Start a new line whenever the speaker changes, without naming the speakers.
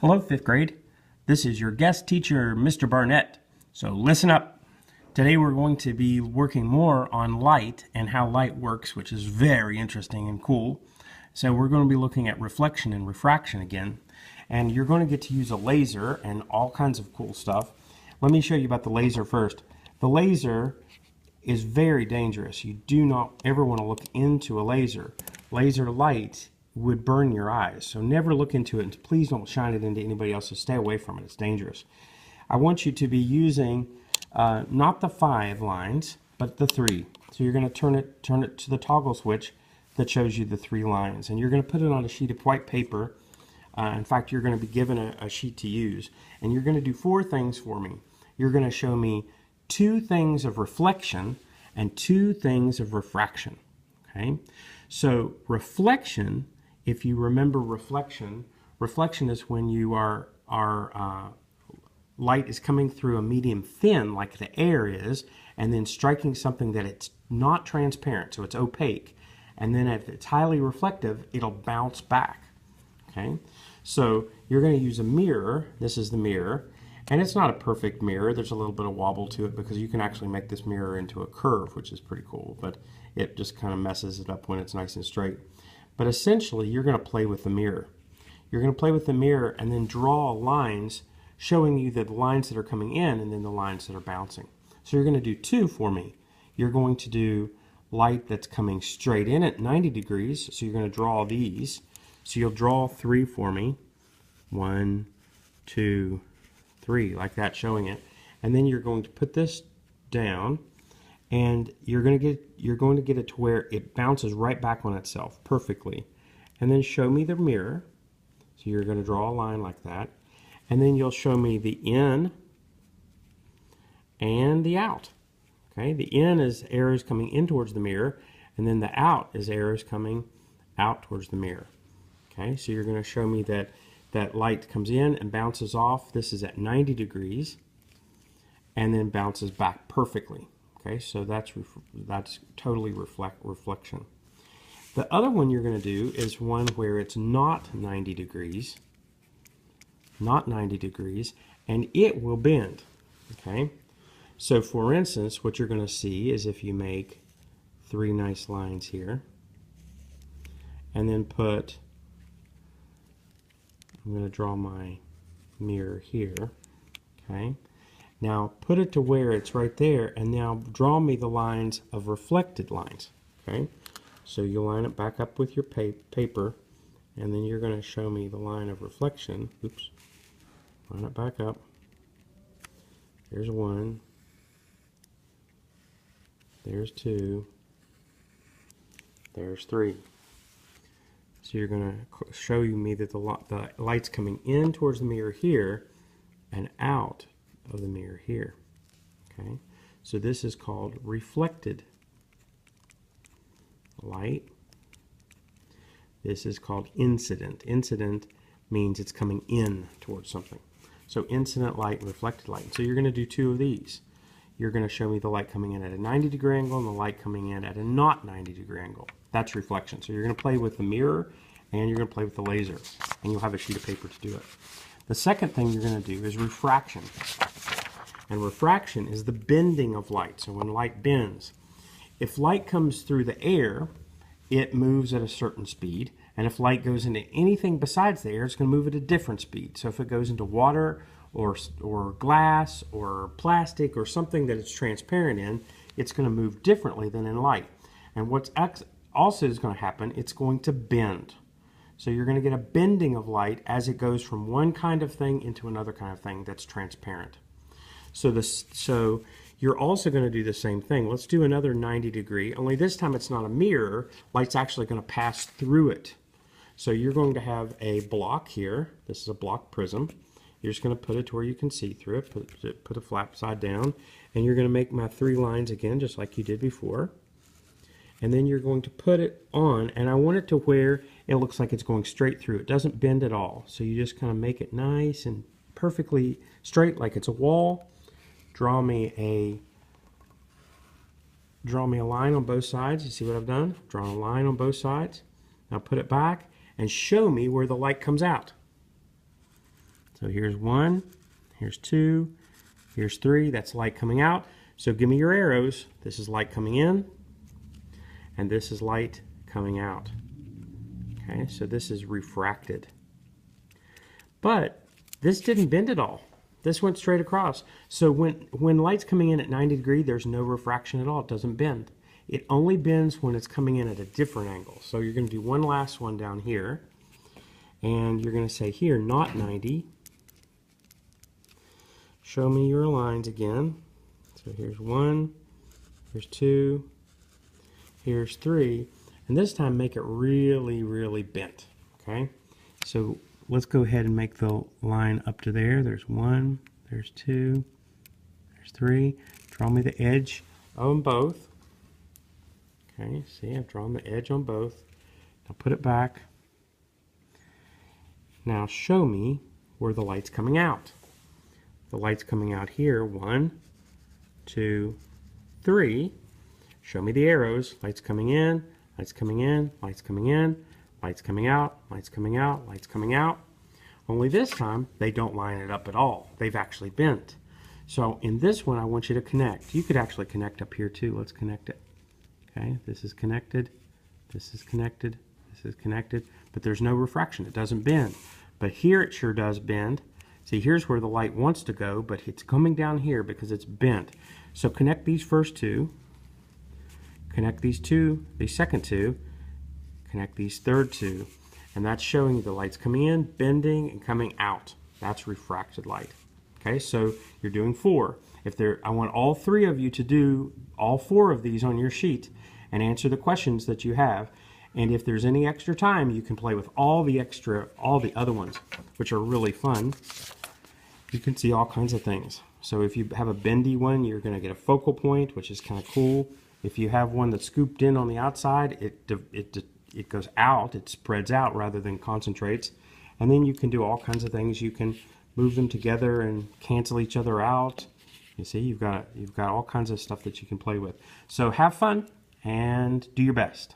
Hello, 5th grade. This is your guest teacher, Mr. Barnett. So listen up. Today we're going to be working more on light and how light works, which is very interesting and cool. So we're going to be looking at reflection and refraction again. And you're going to get to use a laser and all kinds of cool stuff. Let me show you about the laser first. The laser is very dangerous. You do not ever want to look into a laser. Laser light would burn your eyes. So never look into it, and please don't shine it into anybody else. So stay away from it. It's dangerous. I want you to be using not the 5 lines, but the 3. So you're going to turn it to the toggle switch that shows you the 3 lines, and you're going to put it on a sheet of white paper. In fact, you're going to be given a sheet to use, and you're going to do 4 things for me. You're going to show me 2 things of reflection and 2 things of refraction. Okay, so reflection. If you remember reflection is when you light is coming through a medium thin, like the air is, and then striking something that it's not transparent, so it's opaque. And then if it's highly reflective, it'll bounce back. Okay, so you're going to use a mirror. This is the mirror, and it's not a perfect mirror. There's a little bit of wobble to it because you can actually make this mirror into a curve, which is pretty cool, but it just kind of messes it up when it's nice and straight. But essentially, you're going to play with the mirror. You're going to play with the mirror and then draw lines showing you the lines that are coming in and then the lines that are bouncing. So you're going to do 2 for me. You're going to do light that's coming straight in at 90 degrees. So you're going to draw these. So you'll draw 3 for me. 1, 2, 3, like that, showing it. And then you're going to put this down, and you're going to get it to where it bounces right back on itself perfectly. And then show me the mirror. So you're going to draw a line like that. And then you'll show me the in and the out. Okay, the in is arrows coming in towards the mirror, and then the out is arrows coming out towards the mirror. Okay, so you're going to show me that light comes in and bounces off. This is at 90 degrees and then bounces back perfectly. Okay, so that's totally reflection. The other one you're going to do is one where it's not 90 degrees, and it will bend. Okay, so for instance, what you're going to see is if you make 3 nice lines here, and then I'm going to draw my mirror here. Okay. Now put it to where it's right there, and now draw me the lines of reflected lines. Okay, so you line it back up with your paper, and then you're going to show me the line of reflection. Oops, line it back up. There's 1. There's 2. There's 3. So you're going to show me that the light's coming in towards the mirror here and out of the mirror here. Okay, so this is called reflected light. This is called incident. Incident means it's coming in towards something. So incident light and reflected light. So you're going to do 2 of these. You're going to show me the light coming in at a 90-degree angle and the light coming in at a not 90-degree angle. That's reflection. So you're going to play with the mirror and you're going to play with the laser, and you'll have a sheet of paper to do it. The second thing you're going to do is refraction. And refraction is the bending of light. So when light bends, if light comes through the air, it moves at a certain speed. And if light goes into anything besides the air, it's going to move at a different speed. So if it goes into water or glass or plastic or something that it's transparent in, it's going to move differently than in light. And what's also is going to happen, it's going to bend. So you're going to get a bending of light as it goes from one kind of thing into another kind of thing that's transparent. So you're also going to do the same thing. Let's do another 90 degree, only this time it's not a mirror. Light's actually going to pass through it. So you're going to have a block here. This is a block prism. You're just going to put it to where you can see through it. Put a flap side down, and you're going to make my 3 lines again, just like you did before. And then you're going to put it on, and I want it to where it looks like it's going straight through. It doesn't bend at all. So you just kind of make it nice and perfectly straight, like it's a wall. Draw me a line on both sides. You see what I've done? Draw a line on both sides. Now put it back and show me where the light comes out. So here's 1, here's 2, here's 3. That's light coming out. So give me your arrows. This is light coming in, and this is light coming out. Okay, so this is refracted. But this didn't bend at all. This went straight across. So when light's coming in at 90 degrees, there's no refraction at all. It doesn't bend. It only bends when it's coming in at a different angle. So you're going to do one last one down here. And you're going to say here, not 90. Show me your lines again. So here's 1, here's 2, here's 3. And this time make it really, really bent. Okay? So let's go ahead and make the line up to there. There's 1, there's 2, there's 3. Draw me the edge on both. Okay, see, I've drawn the edge on both. Now put it back. Now show me where the light's coming out. The light's coming out here. 1, 2, 3. Show me the arrows. Light's coming in, light's coming in, light's coming in, light's coming out, light's coming out, light's coming out. Only this time, they don't line it up at all. They've actually bent. So in this one, I want you to connect. You could actually connect up here too. Let's connect it. Okay, this is connected, this is connected, this is connected, but there's no refraction. It doesn't bend. But here it sure does bend. See, here's where the light wants to go, but it's coming down here because it's bent. So connect these first two, connect these second two, connect these third two, and that's showing you the light's coming in, bending, and coming out. That's refracted light. Okay, so you're doing 4. I want all 3 of you to do all 4 of these on your sheet and answer the questions that you have. And if there's any extra time, you can play with all the other ones, which are really fun. You can see all kinds of things. So if you have a bendy one, you're going to get a focal point, which is kind of cool. If you have one that's scooped in on the outside, it goes out, it spreads out rather than concentrates. And then you can do all kinds of things. You can move them together and cancel each other out. You see, you've got all kinds of stuff that you can play with. So have fun and do your best.